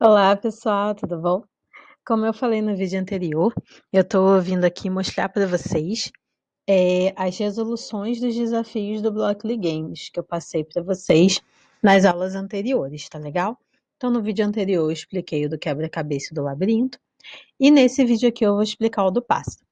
Olá, pessoal, tudo bom? Como eu falei no vídeo anterior, eu estou vindo aqui mostrar para vocês as resoluções dos desafios do Blockly Games que eu passei para vocês nas aulas anteriores, tá legal? Então, no vídeo anterior eu expliquei o do quebra-cabeça e do labirinto, e nesse vídeo aqui eu vou explicar o do pássaro.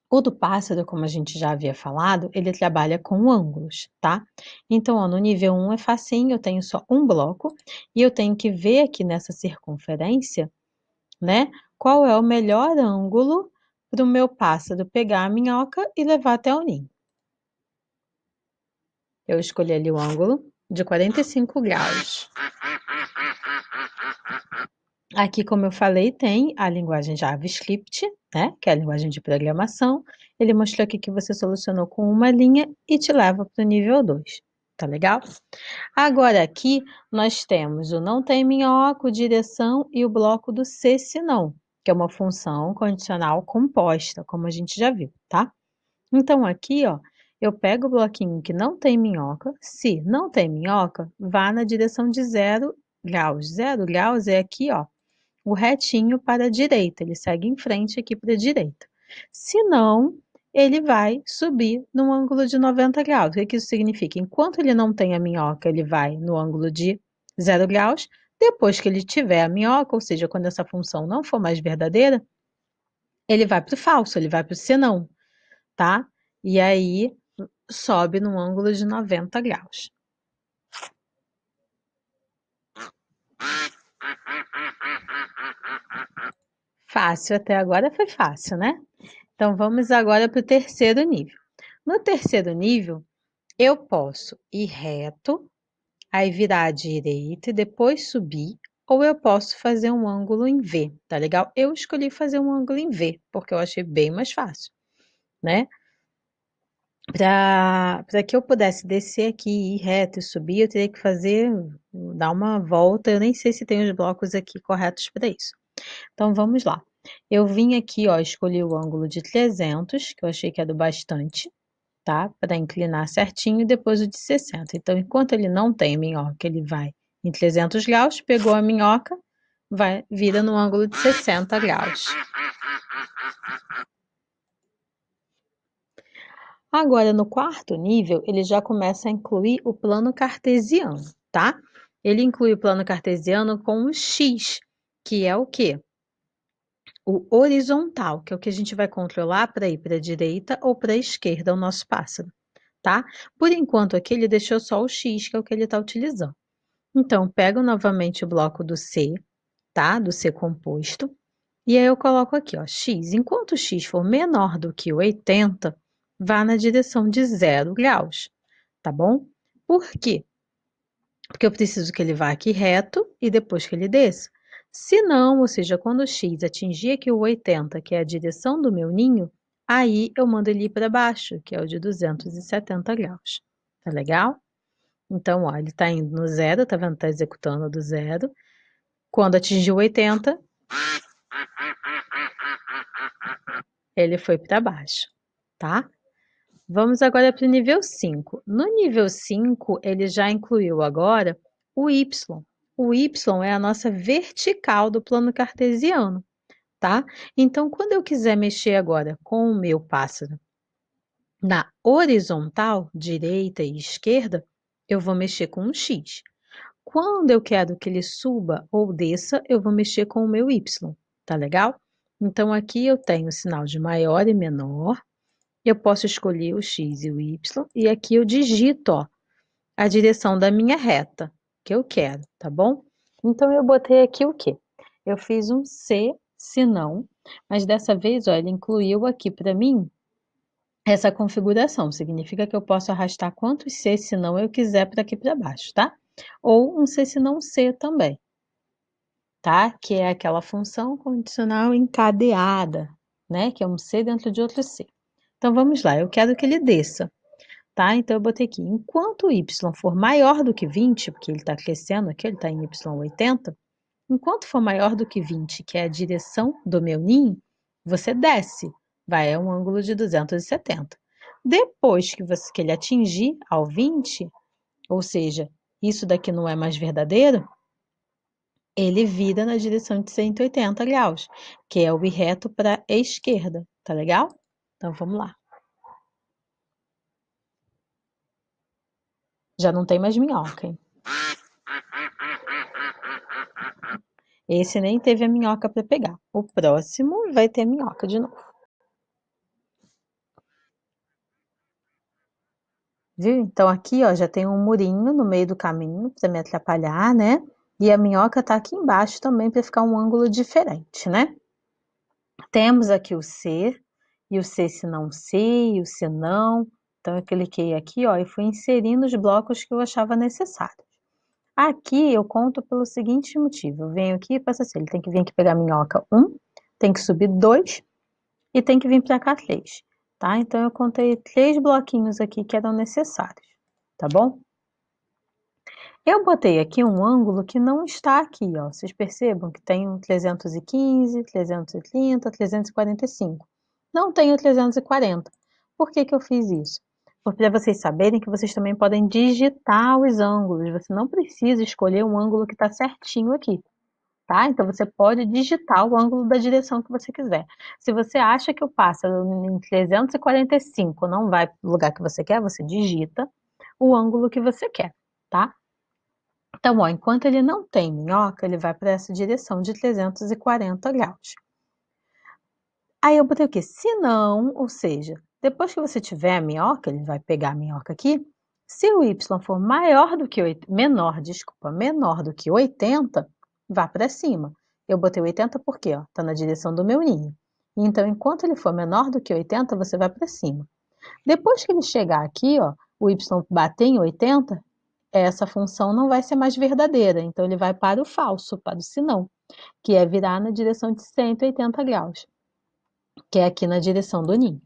O do pássaro, como a gente já havia falado, ele trabalha com ângulos, tá? Então, ó, no nível 1 é facinho, eu tenho só um bloco, e eu tenho que ver aqui nessa circunferência, né? Qual é o melhor ângulo para o meu pássaro pegar a minhoca e levar até o ninho? Eu escolhi ali o ângulo de 45 graus. Aqui, como eu falei, tem a linguagem JavaScript, né? Que é a linguagem de programação. Ele mostrou aqui que você solucionou com uma linha e te leva para o nível 2. Tá legal? Agora aqui nós temos o não tem minhoca, o direção e o bloco do se senão, que é uma função condicional composta, como a gente já viu, tá? Então aqui, ó, eu pego o bloquinho que não tem minhoca, se não tem minhoca, vá na direção de 0 graus. 0 graus é aqui, ó, o retinho para a direita, ele segue em frente aqui para a direita. Se não, ele vai subir no ângulo de 90 graus. O que isso significa? Enquanto ele não tem a minhoca, ele vai no ângulo de 0 graus. Depois que ele tiver a minhoca, ou seja, quando essa função não for mais verdadeira, ele vai para o falso, ele vai para o senão, tá? E aí sobe no ângulo de 90 graus. Fácil, até agora foi fácil, né? Então vamos agora para o terceiro nível. No terceiro nível, eu posso ir reto, aí virar à direita e depois subir, ou eu posso fazer um ângulo em V, tá legal? Eu escolhi fazer um ângulo em V, porque eu achei bem mais fácil, né? Para que eu pudesse descer aqui, ir reto e subir, eu teria que dar uma volta, eu nem sei se tem os blocos aqui corretos para isso. Então vamos lá. Eu vim aqui, ó, escolhi o ângulo de 300, que eu achei que era o bastante, tá? Para inclinar certinho, e depois o de 60. Então, enquanto ele não tem minhoca, ele vai em 300 graus, pegou a minhoca, vira no ângulo de 60 graus. Agora, no quarto nível, ele já começa a incluir o plano cartesiano, tá? Ele inclui o plano cartesiano com o x, que é o quê? O horizontal, que é o que a gente vai controlar para ir para a direita ou para a esquerda, o nosso pássaro, tá? Por enquanto aqui ele deixou só o X, que é o que ele está utilizando. Então, pego novamente o bloco do C, tá? Do C composto. E aí eu coloco aqui, ó, X. Enquanto o X for menor do que 80, vá na direção de 0 graus, tá bom? Por quê? Porque eu preciso que ele vá aqui reto e depois que ele desça. Se não, ou seja, quando o x atingir aqui o 80, que é a direção do meu ninho, aí eu mando ele ir para baixo, que é o de 270 graus. Tá legal? Então, ó, ele está indo no zero, tá vendo? Está executando do zero. Quando atingiu 80, ele foi para baixo, tá? Vamos agora para o nível 5. No nível 5, ele já incluiu agora o y. O y é a nossa vertical do plano cartesiano, tá? Então, quando eu quiser mexer agora com o meu pássaro na horizontal, direita e esquerda, eu vou mexer com um x. Quando eu quero que ele suba ou desça, eu vou mexer com o meu y, tá legal? Então, aqui eu tenho o sinal de maior e menor, eu posso escolher o x e o y, e aqui eu digito, ó, a direção da minha reta, que eu quero, tá bom? Então, eu botei aqui o quê? Eu fiz um se não, mas dessa vez, ó, ele incluiu aqui para mim essa configuração. Significa que eu posso arrastar quantos se não eu quiser para aqui para baixo, tá? Ou um se não se também, tá? Que é aquela função condicional encadeada, né? Que é um se dentro de outro se. Então, vamos lá. Eu quero que ele desça. Tá? Então, eu botei aqui, enquanto o y for maior do que 20, porque ele está crescendo aqui, ele está em y80, enquanto for maior do que 20, que é a direção do meu ninho, você desce, vai a um ângulo de 270. Depois que ele atingir ao 20, ou seja, isso daqui não é mais verdadeiro, ele vira na direção de 180 graus, que é o ir reto para a esquerda, tá legal? Então, vamos lá. Já não tem mais minhoca, hein? Esse nem teve a minhoca para pegar. O próximo vai ter minhoca de novo. Viu? Então, aqui, ó, já tem um murinho no meio do caminho para me atrapalhar, né? E a minhoca tá aqui embaixo também para ficar um ângulo diferente, né? Temos aqui o C, e o C se não C, e o C não. Então, eu cliquei aqui, ó, e fui inserindo os blocos que eu achava necessários. Aqui eu conto pelo seguinte motivo. Eu venho aqui e faço assim, ele tem que vir aqui pegar a minhoca 1, tem que subir 2 e tem que vir para cá 3, tá? Então, eu contei 3 bloquinhos aqui que eram necessários, tá bom? Eu botei aqui um ângulo que não está aqui, ó. Vocês percebam que tem um 315, 330, 345. Não tem o 340. Por que que eu fiz isso? Para vocês saberem que vocês também podem digitar os ângulos. Você não precisa escolher um ângulo que está certinho aqui, tá? Então, você pode digitar o ângulo da direção que você quiser. Se você acha que o pássaro em 345 não vai para o lugar que você quer, você digita o ângulo que você quer, tá? Então, ó, enquanto ele não tem minhoca, ele vai para essa direção de 340 graus. Aí eu botei o quê? Se não, ou seja, depois que você tiver a minhoca, ele vai pegar a minhoca aqui. Se o y for menor do que 80, vá para cima. Eu botei 80 porque, ó, tá na direção do meu ninho. Então, enquanto ele for menor do que 80, você vai para cima. Depois que ele chegar aqui, ó, o y bater em 80, essa função não vai ser mais verdadeira, então ele vai para o falso, para o sinão, que é virar na direção de 180 graus, que é aqui na direção do ninho.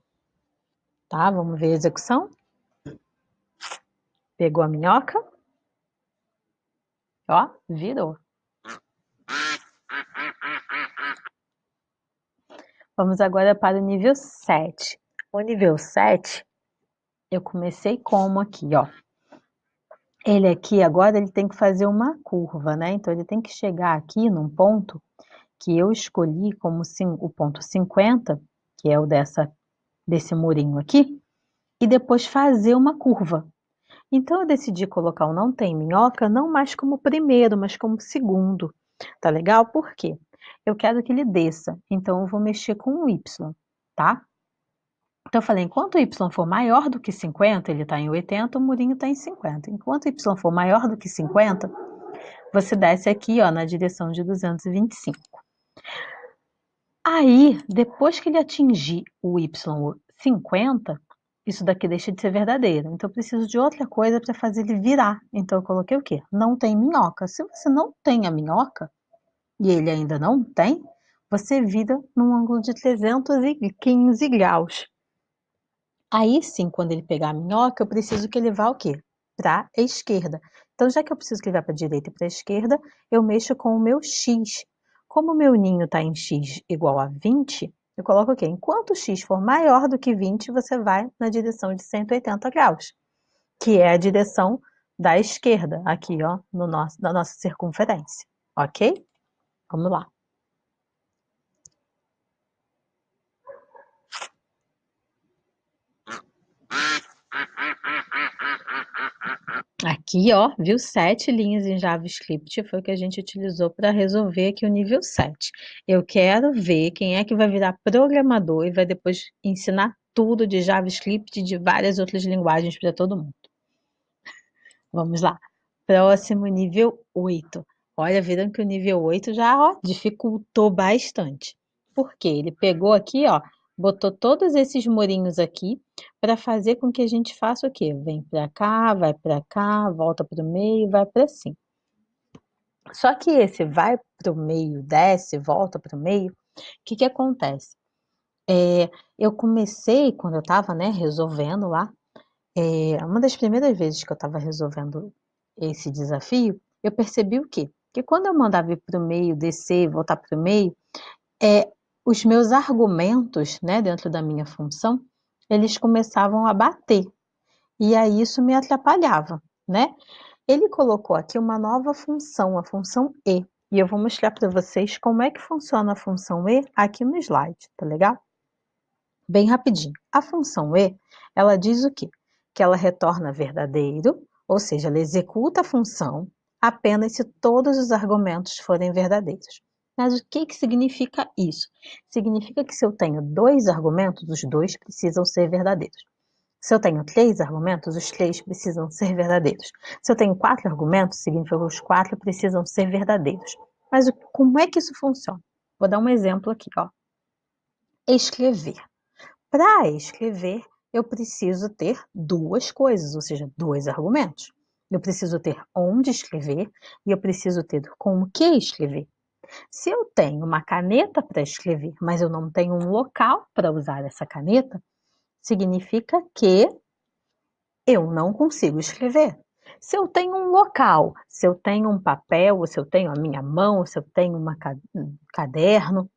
Tá? Vamos ver a execução? Pegou a minhoca, ó, virou. Vamos agora para o nível 7. O nível 7, eu comecei como aqui, ó. Ele aqui agora ele tem que fazer uma curva, né? Então ele tem que chegar aqui num ponto que eu escolhi como o ponto 50, que é o desse murinho aqui, e depois fazer uma curva. Então eu decidi colocar o não tem minhoca não mais como primeiro, mas como segundo. Tá legal? Por quê? Eu quero que ele desça, então eu vou mexer com o y, tá? Então eu falei, enquanto o y for maior do que 50, ele está em 80, o murinho está em 50. Enquanto o y for maior do que 50, você desce aqui, ó, na direção de 225. Aí, depois que ele atingir o y 50, isso daqui deixa de ser verdadeiro. Então, eu preciso de outra coisa para fazer ele virar. Então, eu coloquei o quê? Não tem minhoca. Se você não tem a minhoca, e ele ainda não tem, você vira num ângulo de 315 graus. Aí sim, quando ele pegar a minhoca, eu preciso que ele vá o quê? Para a esquerda. Então, já que eu preciso que ele vá para a direita e para a esquerda, eu mexo com o meu x. Como o meu ninho está em x igual a 20, eu coloco o quê? Enquanto o x for maior do que 20, você vai na direção de 180 graus, que é a direção da esquerda, aqui, ó, na nossa circunferência. Ok? Vamos lá. Aqui, ó, viu? 7 linhas em JavaScript foi o que a gente utilizou para resolver aqui o nível 7. Eu quero ver quem é que vai virar programador e vai depois ensinar tudo de JavaScript e de várias outras linguagens para todo mundo. Vamos lá. Próximo, nível 8. Olha, viram que o nível 8 já, ó, dificultou bastante. Por quê? Ele pegou aqui, ó, botou todos esses murinhos aqui para fazer com que a gente faça o quê? Vem para cá, volta para o meio, vai para cima. Só que esse vai para o meio, desce, volta para o meio, o que acontece? Eu comecei, quando eu estava, né, resolvendo lá, uma das primeiras vezes que eu estava resolvendo esse desafio, eu percebi o quê? Que quando eu mandava ir para o meio, descer e voltar para o meio, os meus argumentos, né, dentro da minha função, eles começavam a bater. E aí isso me atrapalhava, né? Ele colocou aqui uma nova função, a função e. E eu vou mostrar para vocês como é que funciona a função e aqui no slide, tá legal? Bem rapidinho. A função e, ela diz o quê? Que ela retorna verdadeiro, ou seja, ela executa a função apenas se todos os argumentos forem verdadeiros. Mas o que significa isso? Significa que se eu tenho 2 argumentos, os 2 precisam ser verdadeiros. Se eu tenho 3 argumentos, os 3 precisam ser verdadeiros. Se eu tenho 4 argumentos, significa que os 4 precisam ser verdadeiros. Mas como é que isso funciona? Vou dar um exemplo aqui, ó. Escrever. Para escrever, eu preciso ter 2 coisas, ou seja, 2 argumentos. Eu preciso ter onde escrever e eu preciso ter com o que escrever. Se eu tenho uma caneta para escrever, mas eu não tenho um local para usar essa caneta, significa que eu não consigo escrever. Se eu tenho um local, se eu tenho um papel, se eu tenho a minha mão, se eu tenho um caderno,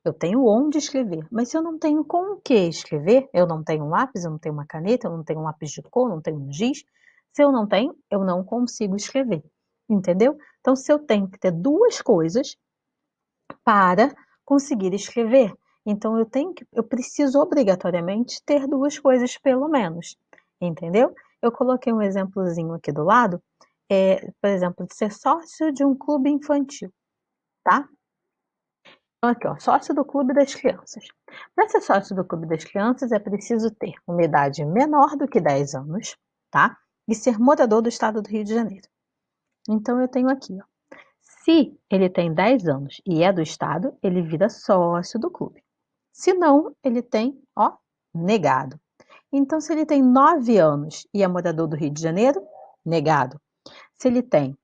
eu tenho onde escrever. Mas se eu não tenho com o que escrever, eu não tenho um lápis, eu não tenho uma caneta, eu não tenho um lápis de cor, eu não tenho um giz. Se eu não tenho, eu não consigo escrever. Entendeu? Então, se eu tenho que ter 2 coisas para conseguir escrever, então eu preciso obrigatoriamente ter 2 coisas pelo menos. Entendeu? Eu coloquei um exemplozinho aqui do lado, por exemplo, de ser sócio de um clube infantil, tá? Então, aqui, ó, sócio do Clube das Crianças. Para ser sócio do Clube das Crianças, é preciso ter uma idade menor do que 10 anos, tá? E ser morador do estado do Rio de Janeiro. Então, eu tenho aqui, ó. Se ele tem 10 anos e é do estado, ele vira sócio do clube. Se não, ele tem, ó, negado. Então, se ele tem 9 anos e é morador do Rio de Janeiro, negado. Se ele tem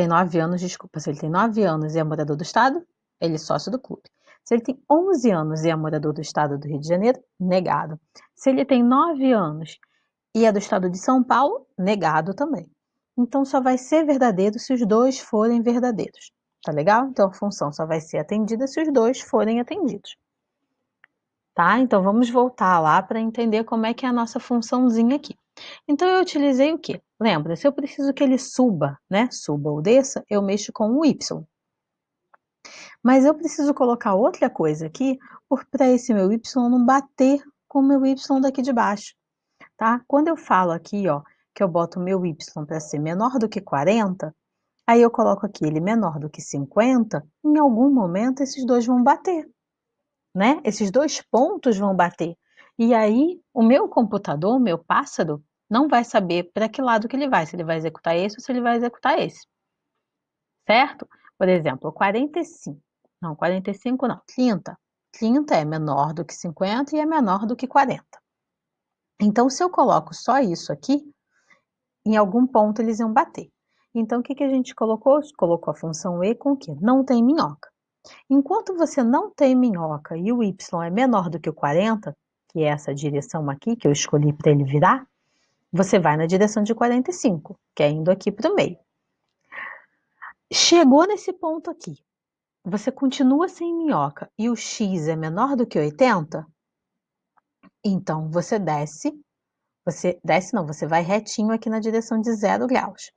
9 anos, desculpa, se ele tem 9 anos e é morador do estado, ele é sócio do clube. Se ele tem 11 anos e é morador do estado do Rio de Janeiro, negado. Se ele tem 9 anos e é do estado de São Paulo, negado também. Então, só vai ser verdadeiro se os 2 forem verdadeiros. Tá legal? Então, a função só vai ser atendida se os 2 forem atendidos. Tá? Então, vamos voltar lá para entender como é que é a nossa funçãozinha aqui. Então, eu utilizei o quê? Lembra, se eu preciso que ele suba, né? Suba ou desça, eu mexo com o Y. Mas eu preciso colocar outra coisa aqui, para esse meu Y não bater com o meu Y daqui de baixo, tá? Quando eu falo aqui, ó, que eu boto o meu Y para ser menor do que 40, aí eu coloco aqui ele menor do que 50, em algum momento esses dois vão bater, né? Esses 2 pontos vão bater. E aí o meu computador, o meu pássaro, não vai saber para que lado que ele vai, se ele vai executar esse ou se ele vai executar esse. Certo? Por exemplo, 45. Não, 45 não, 30. 30 é menor do que 50 e é menor do que 40. Então, se eu coloco só isso aqui, em algum ponto eles iam bater. Então, o que a gente colocou? Colocou a função e com o quê? Não tem minhoca. Enquanto você não tem minhoca e o y é menor do que o 40, que é essa direção aqui que eu escolhi para ele virar, você vai na direção de 45, que é indo aqui para o meio. Chegou nesse ponto aqui, você continua sem minhoca e o x é menor do que 80, então você você vai retinho aqui na direção de 0 graus.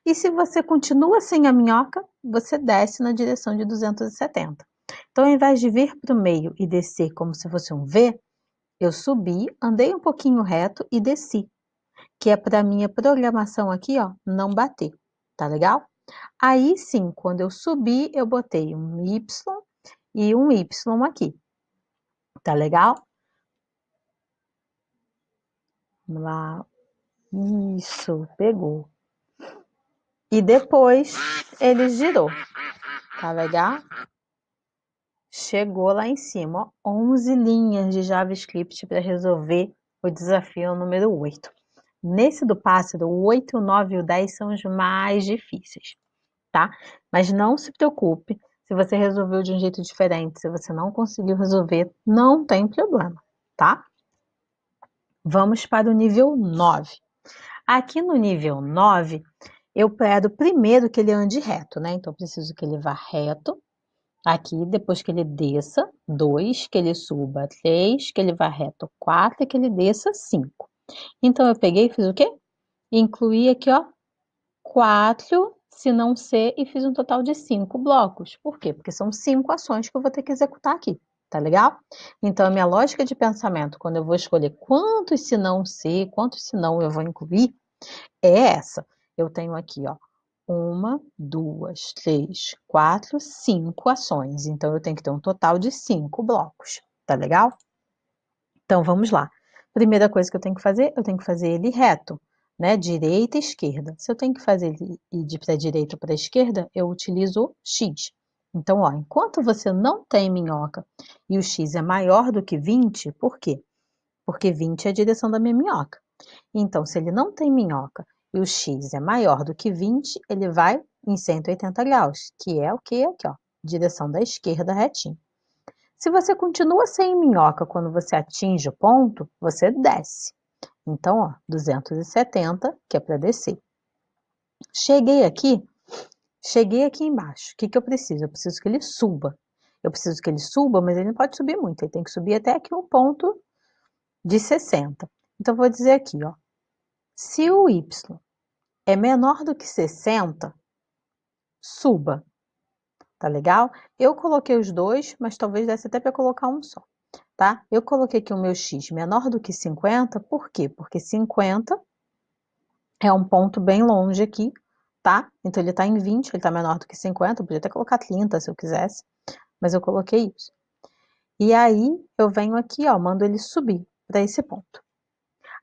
E se você continua sem a minhoca, você desce na direção de 270. Então, ao invés de vir para o meio e descer como se fosse um V, eu subi, andei um pouquinho reto e desci, que é para a minha programação aqui, ó, não bater, tá legal? Aí sim, quando eu subi, eu botei um Y e um Y aqui, tá legal? Vamos lá, isso, pegou. E depois ele girou, tá legal? Chegou lá em cima, ó, 11 linhas de JavaScript para resolver o desafio número 8. Nesse do pássaro, o 8, o 9 e o 10 são os mais difíceis, tá? Mas não se preocupe, se você resolveu de um jeito diferente, se você não conseguiu resolver, não tem problema, tá? Vamos para o nível 9. Aqui no nível 9, eu quero primeiro que ele ande reto, né? Então, eu preciso que ele vá reto. Aqui, depois que ele desça, 2, que ele suba, 3, que ele vá reto, 4 e que ele desça, 5. Então, eu peguei e fiz o quê? Incluí aqui, ó, 4 se não C, e fiz um total de 5 blocos. Por quê? Porque são 5 ações que eu vou ter que executar aqui, tá legal? Então, a minha lógica de pensamento, quando eu vou escolher quantos se não C, quantos se não eu vou incluir, é essa. Eu tenho aqui, ó, 1, 2, 3, 4, 5 ações. Então, eu tenho que ter um total de 5 blocos, tá legal? Então, vamos lá. Primeira coisa que eu tenho que fazer ele reto, né? Direita e esquerda. Se eu tenho que fazer ele de para a direita ou para a esquerda, eu utilizo o X. Então, ó, enquanto você não tem minhoca e o X é maior do que 20, por quê? Porque 20 é a direção da minha minhoca. Então, se ele não tem minhoca e o X é maior do que 20, ele vai em 180 graus, que é o que? Aqui, ó, direção da esquerda retinho. Se você continua sem minhoca quando você atinge o ponto, você desce. Então, ó, 270, que é para descer. Cheguei aqui embaixo. O que eu preciso? Eu preciso que ele suba. Eu preciso que ele suba, mas ele não pode subir muito. Ele tem que subir até aqui um ponto de 60. Então, vou dizer aqui, ó. Se o y é menor do que 60, suba. Tá legal? Eu coloquei os dois, mas talvez desse até para colocar um só. Tá? Eu coloquei aqui o meu x menor do que 50, por quê? Porque 50 é um ponto bem longe aqui, tá? Então, ele está em 20, ele está menor do que 50, eu podia até colocar 30 se eu quisesse, mas eu coloquei isso. E aí, eu venho aqui, ó, mando ele subir para esse ponto.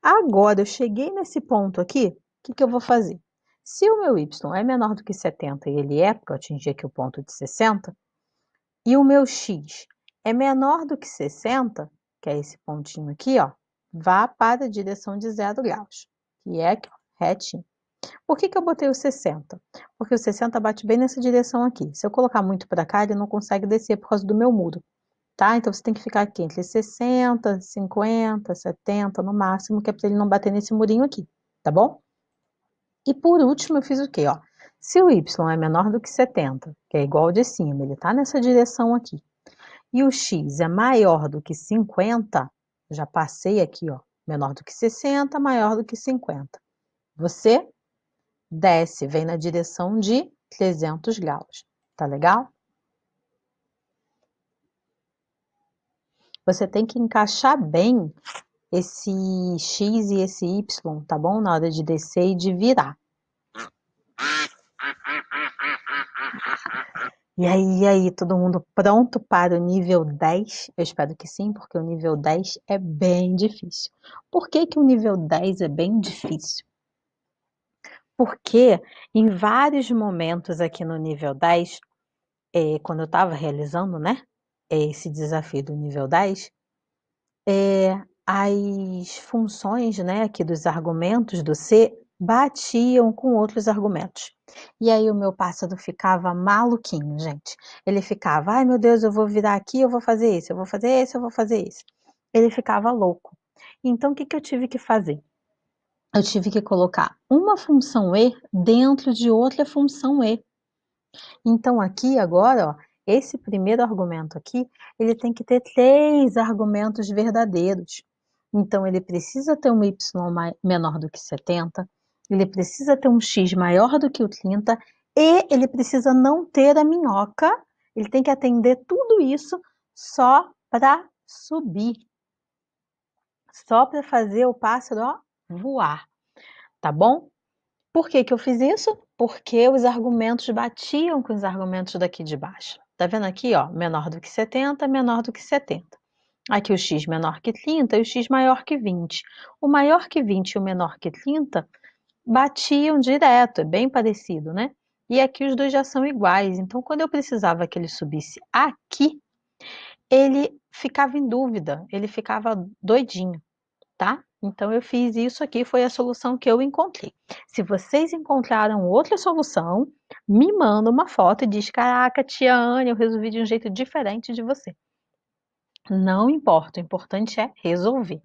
Agora, eu cheguei nesse ponto aqui, o que eu vou fazer? Se o meu y é menor do que 70 e ele é, porque eu atingi aqui o ponto de 60, e o meu x é menor do que 60, que é esse pontinho aqui, ó, vá para a direção de 0 graus, que é aqui, ó, retinho. Por que eu botei o 60? Porque o 60 bate bem nessa direção aqui. Se eu colocar muito para cá, ele não consegue descer por causa do meu muro, tá? Então, você tem que ficar aqui entre 60, 50, 70 no máximo, que é para ele não bater nesse murinho aqui, tá bom? E por último, eu fiz o quê, ó? Se o y é menor do que 70, que é igual ao de cima, ele tá nessa direção aqui, e o x é maior do que 50, já passei aqui, ó, menor do que 60, maior do que 50. Você desce, vem na direção de 300 graus, tá legal? Você tem que encaixar bem esse x e esse y, tá bom? Na hora de descer e de virar. E aí, todo mundo pronto para o nível 10? Eu espero que sim, porque o nível 10 é bem difícil. Por que o nível 10 é bem difícil? Porque em vários momentos aqui no nível 10, quando eu estava realizando, né, esse desafio do nível 10, as funções, né, aqui dos argumentos do C batiam com outros argumentos. E aí o meu pássaro ficava maluquinho, gente. Ele ficava, ai meu Deus, eu vou virar aqui, eu vou fazer isso, eu vou fazer esse, eu vou fazer isso. Ele ficava louco. Então, o que eu tive que fazer? Eu tive que colocar uma função E dentro de outra função E. Então, aqui agora, ó, esse primeiro argumento aqui, ele tem que ter 3 argumentos verdadeiros. Então, ele precisa ter um y menor do que 70, ele precisa ter um x maior do que o 30 e ele precisa não ter a minhoca. Ele tem que atender tudo isso só para subir, só para fazer o pássaro, ó, voar, tá bom? Por que eu fiz isso? Porque os argumentos batiam com os argumentos daqui de baixo. Tá vendo aqui, ó, menor do que 70, menor do que 70. Aqui o x menor que 30 e o x maior que 20. O maior que 20 e o menor que 30 batiam direto, é bem parecido, né? E aqui os dois já são iguais. Então, quando eu precisava que ele subisse aqui, ele ficava em dúvida, ele ficava doidinho, tá? Então, eu fiz isso aqui, foi a solução que eu encontrei. Se vocês encontraram outra solução, me manda uma foto e diz, caraca, tia Anne, eu resolvi de um jeito diferente de você. Não importa, o importante é resolver,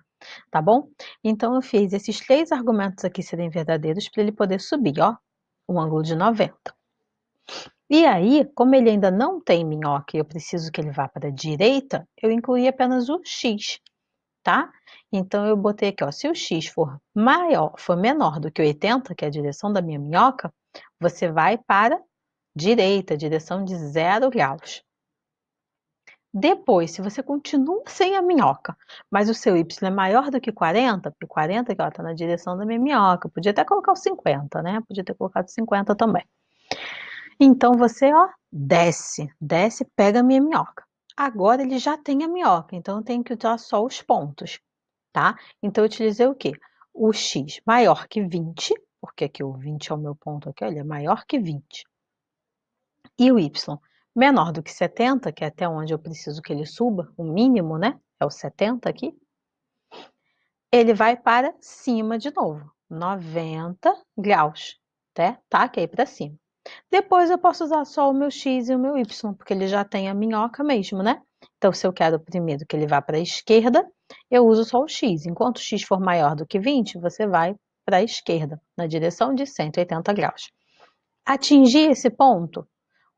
tá bom? Então, eu fiz esses 3 argumentos aqui serem verdadeiros para ele poder subir, ó, um ângulo de 90. E aí, como ele ainda não tem minhoca e eu preciso que ele vá para a direita, eu incluí apenas o x, tá? Então, eu botei aqui, ó, se o x for menor do que 80, que é a direção da minha minhoca, você vai para direita, direção de 0 graus. Depois, se você continua sem a minhoca, mas o seu y é maior do que 40, porque 40 aqui, ó, tá na direção da minha minhoca. Podia até colocar o 50, né? Podia ter colocado 50 também. Então você, ó, desce, pega a minha minhoca. Agora ele já tem a minhoca, então eu tenho que usar só os pontos, tá? Então eu utilizei o quê? O x maior que 20, porque aqui o 20 é o meu ponto aqui, ó, ele é maior que 20. E o y menor do que 70, que é até onde eu preciso que ele suba, o mínimo, né? É o 70 aqui. Ele vai para cima de novo, 90 graus, tá? Que é para cima. Depois eu posso usar só o meu x e o meu y, porque ele já tem a minhoca mesmo, né? Então, se eu quero primeiro que ele vá para a esquerda, eu uso só o x. Enquanto o x for maior do que 20, você vai para a esquerda, na direção de 180 graus. Atingir esse ponto,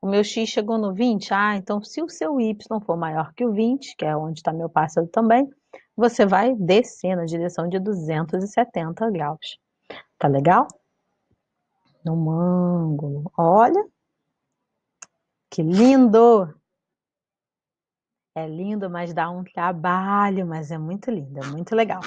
o meu x chegou no 20, então se o seu y for maior que o 20, que é onde está meu pássaro também, você vai descer na direção de 270 graus. Tá legal? No ângulo. Olha, que lindo! É lindo, mas dá um trabalho, mas é muito lindo, é muito legal.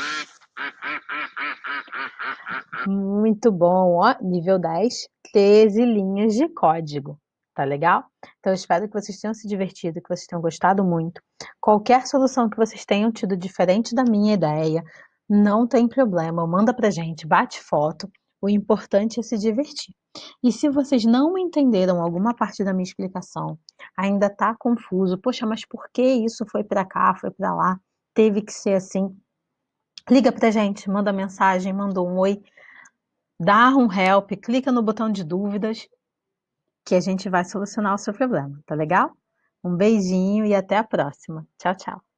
Muito bom, ó, nível 10, 13 linhas de código, tá legal? Então eu espero que vocês tenham se divertido, que vocês tenham gostado muito. Qualquer solução que vocês tenham tido diferente da minha ideia, não tem problema, manda pra gente, bate foto, o importante é se divertir. E se vocês não entenderam alguma parte da minha explicação, ainda tá confuso, poxa, mas por que isso foi pra cá, foi pra lá, teve que ser assim? Liga pra gente, manda mensagem, manda um oi, dá um help, clica no botão de dúvidas, que a gente vai solucionar o seu problema, tá legal? Um beijinho e até a próxima. Tchau, tchau.